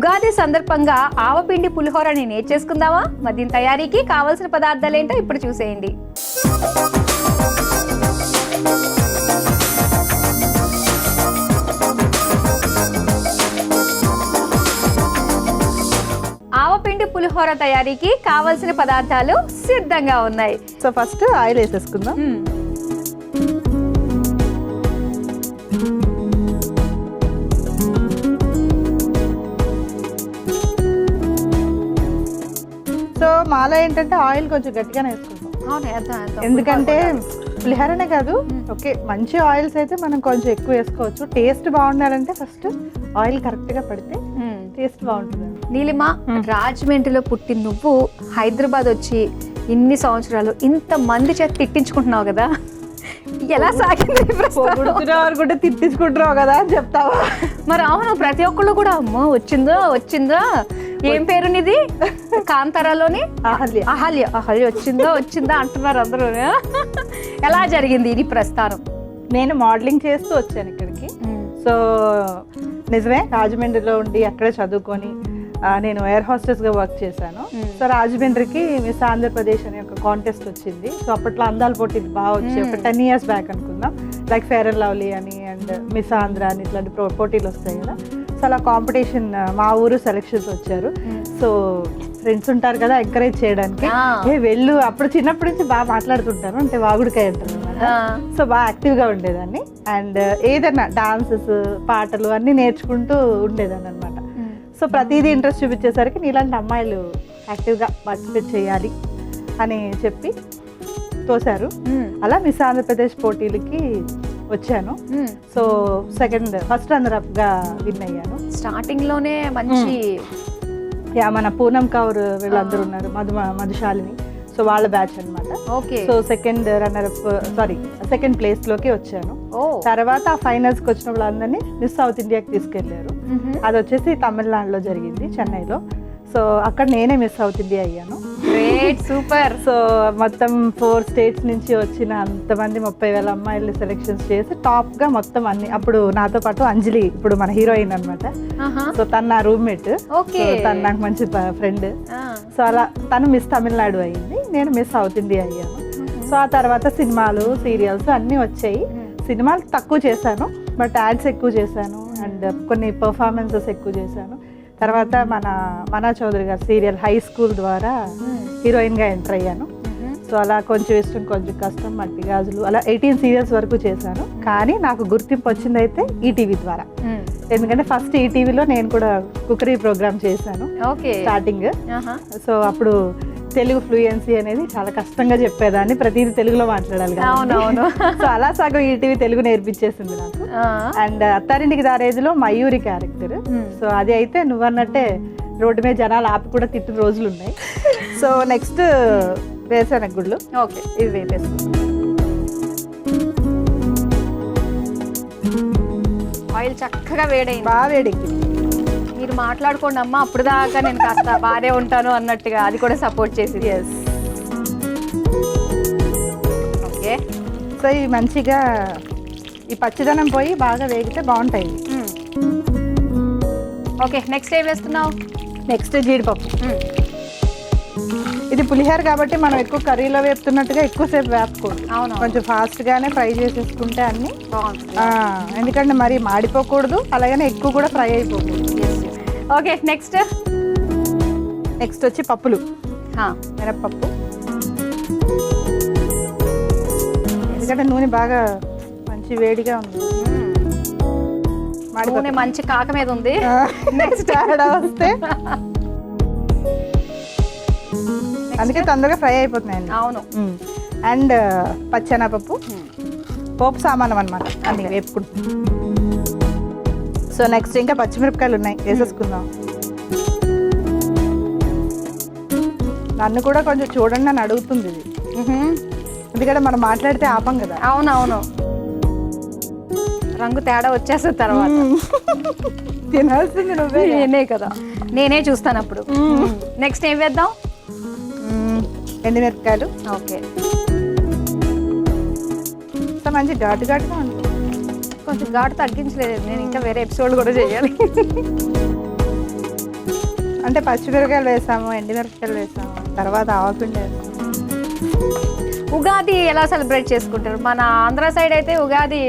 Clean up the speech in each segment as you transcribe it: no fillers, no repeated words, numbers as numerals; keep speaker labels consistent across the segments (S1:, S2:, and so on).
S1: ఉగాది సందర్భంగా ఆవపిండి పులిహోరని నేర్చేసుకుందామా? మరి దీని తయారీకి కావాల్సిన పదార్థాలు ఏంటో ఇప్పుడు చూసేయండి. ఆవపిండి పులిహోర తయారీకి కావాల్సిన పదార్థాలు సిద్ధంగా ఉన్నాయి.
S2: సో ఫస్ట్ ఆయిల్ వేసేసుకుందాం. సో మాలో ఏంటంటే ఆయిల్ కొంచెం గట్టిగానే వేసుకుంటాం. ఎందుకంటే పులిహోరనే కాదు, ఓకే మంచి ఆయిల్స్ అయితే మనం కొంచెం ఎక్కువ వేసుకోవచ్చు. టేస్ట్ బాగుండాలంటే ఫస్ట్ ఆయిల్ కరెక్ట్ గా పడితే టేస్ట్ బాగుంటుంది.
S1: నీలిమ, రాజమండ్రిలో పుట్టిన నువ్వు హైదరాబాద్ వచ్చి ఇన్ని సంవత్సరాలు ఇంత మంది చేత తిట్టించుకుంటున్నావు కదా, ఎలా సాగింది?
S2: అనుకుంటే తిట్టించుకుంటున్నావు కదా అని చెప్తావా?
S1: మరి అవును, ప్రతి ఒక్కళ్ళు కూడా అమ్మో వచ్చిందా ఏం పేరు నీది, కాంతారాలోని అహల్య వచ్చిందా అంటున్నారు అందరూ. ఎలా జరిగింది ఇది ప్రస్థానం?
S2: నేను మోడలింగ్ చేస్తూ వచ్చాను ఇక్కడికి. సో నిజమే, రాజమండ్రిలో ఉండి అక్కడే చదువుకొని నేను ఎయిర్ హోస్టెస్గా వర్క్ చేశాను. సో రాజమండ్రికి మిస్ ఆంధ్రప్రదేశ్ అనే ఒక కాంటెస్ట్ వచ్చింది. సో అప్పట్లో అందాల పోటీలు బాగా వచ్చాయి. ఒక 10 years బ్యాక్ అనుకుందాం. లైక్ ఫెయిర్ అండ్ లవ్లీ అని అండ్ మిస్ ఆంధ్ర అని ఇట్లాంటి పోటీలు వస్తాయి కదా. సో అలా కాంపిటీషన్ మా ఊరు సెలెక్షన్స్ వచ్చారు. సో ఫ్రెండ్స్ ఉంటారు కదా ఎంకరేజ్ చేయడానికి, వెళ్ళు. అప్పుడు చిన్నప్పటి నుంచి బాగా మాట్లాడుతుంటాను, అంటే వాగుడికాయ అంటారు అనమాట. సో బాగా యాక్టివ్గా ఉండేదాన్ని. అండ్ ఏదైనా డాన్సెస్ పాటలు అన్నీ నేర్చుకుంటూ ఉండేదాన్ని అనమాట. సో ప్రతిదీ ఇంట్రెస్ట్ చూపించేసరికి నీలాంటి అమ్మాయిలు యాక్టివ్గా పార్టిసిపేట్ చేయాలి అని చెప్పి తోశారు. అలా మిస్ ఆంధ్రప్రదేశ్ పోటీలకి వచ్చాను. సో ఫస్ట్ రన్నర్ గా విన్ అయ్యాను.
S1: స్టార్టింగ్ లోనే మంచి
S2: మన పూనం కౌర్ వీళ్ళందరూ ఉన్నారు, మధుశాలిని. సో వాళ్ళ బ్యాచ్ అనమాట. సో సెకండ్ ప్లేస్ లోకి వచ్చాను. తర్వాత ఆ ఫైనల్స్ కి వచ్చిన వాళ్ళందరినీ మిస్ సౌత్ ఇండియాకి తీసుకెళ్లారు. అది వచ్చేసి తమిళనాడులో జరిగింది, చెన్నైలో. సో అక్కడ నేనే మిస్ సౌత్ ఇండియా అయ్యాను.
S1: సూపర్.
S2: సో మొత్తం 4 states నుంచి వచ్చిన అంతమంది 30,000 అమ్మాయిలు సెలెక్షన్స్ చేసి టాప్ గా మొత్తం అన్ని. అప్పుడు నాతో పాటు అంజలి, ఇప్పుడు మన హీరోయిన్ అనమాట. సో తను నా రూమ్మేట్, తను నాకు మంచి ఫ్రెండ్. సో అలా తను మిస్ తమిళనాడు అయ్యింది, నేను మిస్ సౌత్ ఇండియా అయ్యాను. సో ఆ తర్వాత సినిమాలు, సీరియల్స్ అన్నీ వచ్చాయి. సినిమాలు తక్కువ చేశాను, బట్ యాడ్స్ ఎక్కువ చేశాను అండ్ కొన్ని పర్ఫార్మెన్సెస్ ఎక్కువ చేశాను. తర్వాత మనా చౌదరి గారి సీరియల్ హై స్కూల్ ద్వారా హీరోయిన్గా ఎంటర్ అయ్యాను. సో అలా కొంచెం ఇష్టం కొంచెం కష్టం, మట్టి గాజులు, అలా 18 సీరియల్స్ వరకు చేశాను. కానీ నాకు గుర్తింపు వచ్చింది అయితే ఈటీవీ ద్వారా. ఎందుకంటే ఫస్ట్ ఈటీవీలో నేను కూడా కుకరీ ప్రోగ్రామ్ చేశాను స్టార్టింగ్. సో అప్పుడు తెలుగు ఫ్లూయెన్సీ అనేది చాలా కష్టంగా చెప్పేదాన్ని, ప్రతిదీ తెలుగులో మాట్లాడాలి. సో అలా సగం ఈటీవీ తెలుగు నేర్పించేసింది నాకు. అండ్ అత్తారింటికి దారేదిలో మయూరి క్యారెక్టర్. సో అది అయితే నువ్వన్నట్టే రోడ్డు మీద జనాలు ఆపి కూడా తిట్టిన రోజులు ఉన్నాయి. సో నెక్స్ట్ వేరుశనగ గుళ్ళు.
S1: ఓకే, ఇది వేపేసుకుంటాం. ఆయిల్ చక్కగా వేడైంది,
S2: బాగా వేడెక్కింది.
S1: మీరు మాట్లాడుకోండి అమ్మా, అప్పుడు దాకా నేను కాస్త బాగానే ఉంటాను అన్నట్టుగా అది కూడా సపోర్ట్ చేసింది. ఓకే,
S2: సో ఇవి మంచిగా ఈ పచ్చిదనం పోయి బాగా వేగితే బాగుంటాయి.
S1: ఓకే, నెక్స్ట్ ఏం వేస్తున్నావు?
S2: నెక్స్ట్ జీడిపప్పు. ఇది పులిహోర కాబట్టి మనం ఎక్కువ కర్రీలో వేపుతున్నట్టుగా ఎక్కువసేపు వేపకూడదు. కొంచెం ఫాస్ట్గానే ఫ్రై చేసేసుకుంటే అన్ని బాగుంటుంది. ఎందుకంటే మరి మాడిపోకూడదు, అలాగనే ఎక్కువ కూడా ఫ్రై అయిపోకూడదు.
S1: ఓకే, నెక్స్ట్
S2: వచ్చి పప్పులు. మినప్పప్పు, ఎందుకంటే నూనె బాగా మంచి వేడిగా ఉంది,
S1: నూనె మంచి కాక మీద ఉంది.
S2: నెక్స్ట్ వస్తే అందుకే తొందరగా ఫ్రై అయిపోతున్నాయండి.
S1: అవును.
S2: అండ్ పచ్చెనపప్పు, పోపు సామానం అనమాట, అన్ని వేపుకుంటాం. సో నెక్స్ట్ ఇంకా పచ్చిమిరపకాయలు ఉన్నాయి, వేసేసుకుందాం. నన్ను కూడా కొంచెం చూడండి అని అడుగుతుంది ఇది, ఎందుకంటే మనం మాట్లాడితే ఆపం కదా.
S1: అవునవును, రంగు తేడా వచ్చేస్తుంది తర్వాత.
S2: తినాల్సింది నువ్వే,
S1: నేనే కదా, నేనే చూస్తాను అప్పుడు. నెక్స్ట్ ఏం వేద్దాం?
S2: ఎండుమిరపకాయలు.
S1: ఓకే,
S2: సో మంచి ఘాటుగా ఉంటుంది.
S1: కొంచెం ఘాటు తగ్గించలేదు నేను, ఇంకా వేరే ఎపిసోడ్ కూడా చేయాలి.
S2: అంటే పచ్చిమిరపకాయలు వేసాము, ఎండిమిరపకాయలు వేసాము, తర్వాత ఆవపిండి వేసాము.
S1: ఉగాది ఎలా సెలబ్రేట్ చేసుకుంటారు? మన ఆంధ్ర సైడ్ అయితే ఉగాది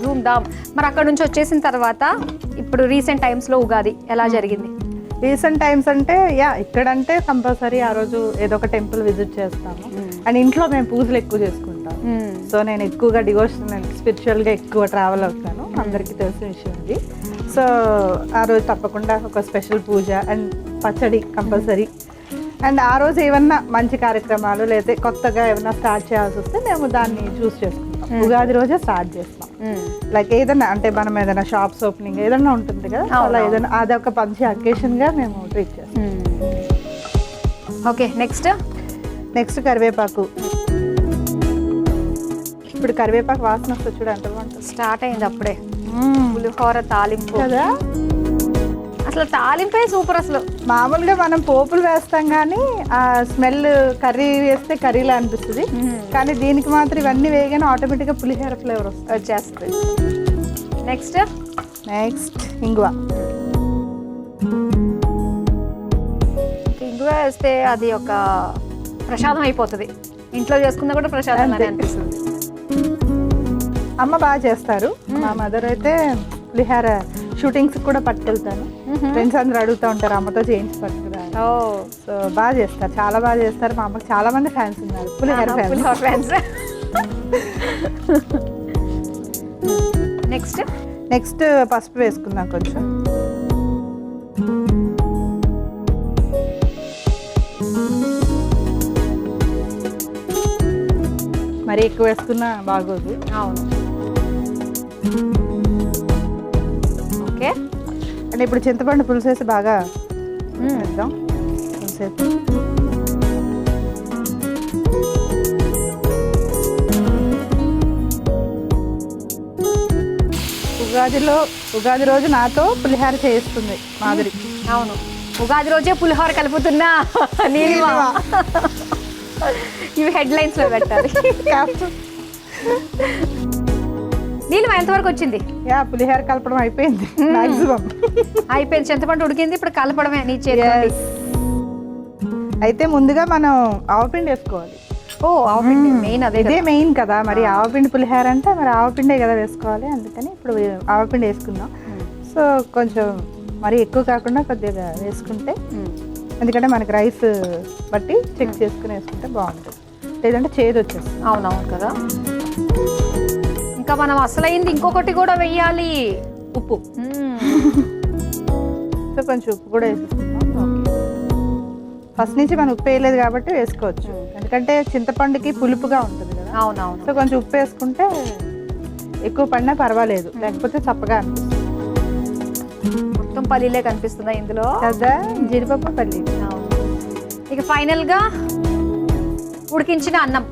S1: ధూమ్ ధామ్. మరి అక్కడ నుంచి వచ్చేసిన తర్వాత ఇప్పుడు రీసెంట్ టైమ్స్లో ఉగాది ఎలా జరిగింది?
S2: రీసెంట్ టైమ్స్ అంటే ఇక్కడంటే కంపల్సరీ ఆ రోజు ఏదో ఒక టెంపుల్ విజిట్ చేస్తాము. అండ్ ఇంట్లో మేము పూజలు ఎక్కువ చేసుకుంటాం. సో నేను ఎక్కువగా డివోషనల్ స్పిరిచువల్గా ఎక్కువ ట్రావెల్ అవుతాను, అందరికీ తెలిసిన విషయం ఇది. సో ఆ రోజు తప్పకుండా ఒక స్పెషల్ పూజ అండ్ పచ్చడి కంపల్సరీ. అండ్ ఆ రోజు ఏమన్నా మంచి కార్యక్రమాలు లేదా కొత్తగా ఏమన్నా స్టార్ట్ చేయాల్సి వస్తే మేము దాన్ని చూస్ చేసుకుంటాం. ఉగాది రోజే స్టార్ట్ చేస్తాం. లైక్ ఏదైనా అంటే మనం ఏదైనా షాప్స్ ఓపెనింగ్ ఏదైనా ఉంటుంది కదా, అలా ఏదైనా అదొక మంచి అకేషన్గా మేము ట్రీట్ చేస్తాం.
S1: ఓకే, నెక్స్ట్ కరివేపాకు.
S2: ఇప్పుడు కరివేపాకు వాసన వస్తే చూడ ఎంత బాగుంటుంది.
S1: స్టార్ట్ అయింది అప్పుడే పులిహోర తాలింపు
S2: కదా.
S1: అసలు తాలింపే సూపర్. అసలు
S2: మామూలుగా మనం పోపులు వేస్తాం కానీ ఆ స్మెల్ కర్రీ వేస్తే కర్రీలా అనిపిస్తుంది, కానీ దీనికి మాత్రం ఇవన్నీ వేయగానే ఆటోమేటిక్గా పులిహోర ఫ్లేవర్
S1: వచ్చేస్తుంది. నెక్స్ట్
S2: ఇంగువ.
S1: ఇంగువ వేస్తే అది ఒక ప్రసాదం అయిపోతుంది. ఇంట్లో చేసుకున్నా కూడా ప్రసాదం అని అనిపిస్తుంది.
S2: అమ్మ బాగా చేస్తారు. మా మదర్ అయితే పులిహోర షూటింగ్స్ కూడా పట్టుకెళ్తాను. ఫ్రెండ్స్ అందరూ అడుగుతూ ఉంటారు అమ్మతో చేయించి పట్టుకురా. సో బాగా చేస్తారు, చాలా బాగా చేస్తారు. మా అమ్మకి చాలా మంది ఫ్యాన్స్ ఉన్నారు, పులిహోర ఫ్యాన్స్. నెక్స్ట్ పసుపు వేసుకుందాం కొంచెం. మరి ఎక్కువ వేసుకున్నా బాగోదు.
S1: అవును. ఓకే,
S2: అంటే ఇప్పుడు చింతపండు పులుసు వేసి బాగా వేద్దాం. ఉగాది రోజు నాతో పులిహోర చేస్తుంది మాధురి.
S1: అవును, ఉగాది రోజే పులిహోర కలుపుతున్నా నీలిమా. ఇవి హెడ్లైన్స్ లో పెట్టాలి. నీలిమా ఎంతవరకు వచ్చింది?
S2: పులిహోర కలపడం అయిపోయింది, మాక్సిమం
S1: అయిపోయింది. చింతపండు ఉడికింది, ఇప్పుడు కలపడమే నీ చేతి.
S2: అయితే ముందుగా మనం ఆవపిండి వేసుకోవాలి.
S1: ఆవపిండి మెయిన్,
S2: ఇదే మెయిన్ కదా. మరి ఆవపిండి పులిహోర అంటే మరి ఆవపిండే కదా వేసుకోవాలి. అందుకని ఇప్పుడు ఆవపిండి వేసుకుందాం. సో కొంచెం మరి ఎక్కువ కాకుండా కొద్దిగా వేసుకుంటే, ఎందుకంటే మనకి రైస్ బట్టి చెక్ చేసుకుని వేసుకుంటే బాగుంటుంది, లేదంటే చేదు వచ్చేస్తుంది.
S1: అవునవును కదా. ఇంకా మనం అసలైంది ఇంకొకటి కూడా వెయ్యాలి,
S2: ఉప్పు. సో కొంచెం ఉప్పు కూడా వేసేసుకుందాం. ఫస్ట్ నుంచి మనం ఉప్పు వేయలేదు కాబట్టి వేసుకోవచ్చు, ఎందుకంటే చింతపండుకి పులుపుగా ఉంటుంది కదా.
S1: అవునవును.
S2: సో కొంచెం ఉప్పు వేసుకుంటే ఎక్కువ పడినా పర్వాలేదు, లేకపోతే చప్పగా అనిపిస్తుంది.
S1: మొత్తం పల్లీలే కనిపిస్తుందా ఇందులో
S2: కదా, జీడిపప్పు పల్లి.
S1: ఇక ఫైనల్ గా ఉడికించిన అన్నం.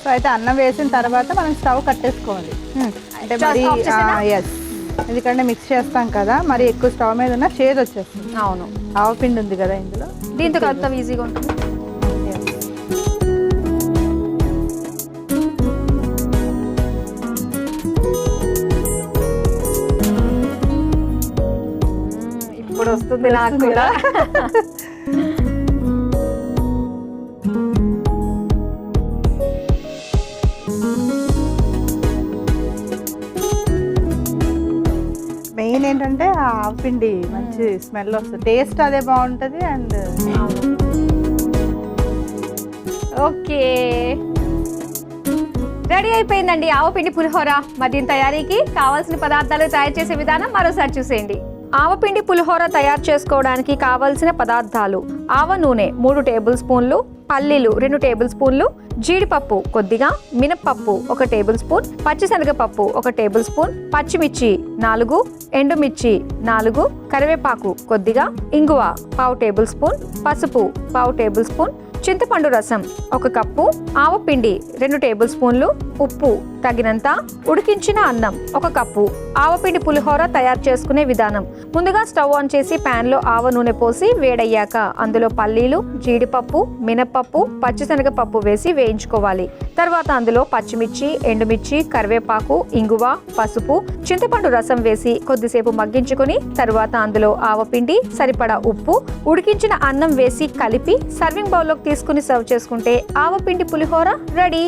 S2: సో అయితే అన్నం వేసిన తర్వాత మనం స్టవ్ కట్టేసుకోవాలి. అంటే మరి ఎస్, ఎందుకంటే మిక్స్ చేస్తాం కదా, మరి ఎక్కువ స్టవ్ మీద ఉన్న చేదు వచ్చేస్తుంది.
S1: అవును,
S2: ఆవపిండి ఉంది కదా ఇందులో,
S1: దీంతో కలుపుతాం, ఈజీగా ఉంటుంది. ఇప్పుడు వస్తుంది నాకు కూడా. మెయిన్ ఏంటంటే ఆ ఆవపిండి మంచి స్మెల్ వస్తుంది, టేస్ట్ అదే బాగుంటుంది. అండ్ ఓకే, రెడీ అయిపోయిందండి ఆవపిండి పులిహోర. మరి దీని తయారీకి కావాల్సిన పదార్థాలు తయారు చేసే విధానం మరోసారి చూసేయండి. ఆవపిండి పులిహోర తయారు చేసుకోవడానికి కావలసిన పదార్థాలు: ఆవ నూనె 3 టేబుల్ స్పూన్లు, పల్లీలు 2 టేబుల్ స్పూన్లు, జీడిపప్పు కొద్దిగా, మినప్పప్పు 1 టేబుల్ స్పూన్, పచ్చిశనగపప్పు 1 టేబుల్ స్పూన్, పచ్చిమిర్చి 4, ఎండుమిర్చి 4, కరివేపాకు కొద్దిగా, ఇంగువ 1/2 టేబుల్ స్పూన్, పసుపు 1/2 టేబుల్ స్పూన్, చింతపండు రసం 1 కప్పు, ఆవపిండి 2 టేబుల్ స్పూన్లు, ఉప్పు తగినంత, ఉడికించిన అన్నం 1 కప్పు. ఆవపిండి పులిహోర తయారు చేసుకునే విధానం: ముందుగా స్టవ్ ఆన్ చేసి ప్యాన్ లో ఆవ నూనె పోసి వేడయ్యాక అందులో పల్లీలు, జీడిపప్పు, మినపప్పు, పచ్చిశనగపప్పు వేసి వేయించుకోవాలి. తర్వాత అందులో పచ్చిమిర్చి, ఎండుమిర్చి, కరివేపాకు, ఇంగువ, పసుపు, చింతపండు రసం వేసి కొద్దిసేపు మగ్గించుకొని తర్వాత అందులో ఆవపిండి, సరిపడా ఉప్పు, ఉడికించిన అన్నం వేసి కలిపి సర్వింగ్ బౌల్లోకి తీసుకుని సర్వ్ చేసుకుంటే ఆవపిండి పులిహోర రెడీ.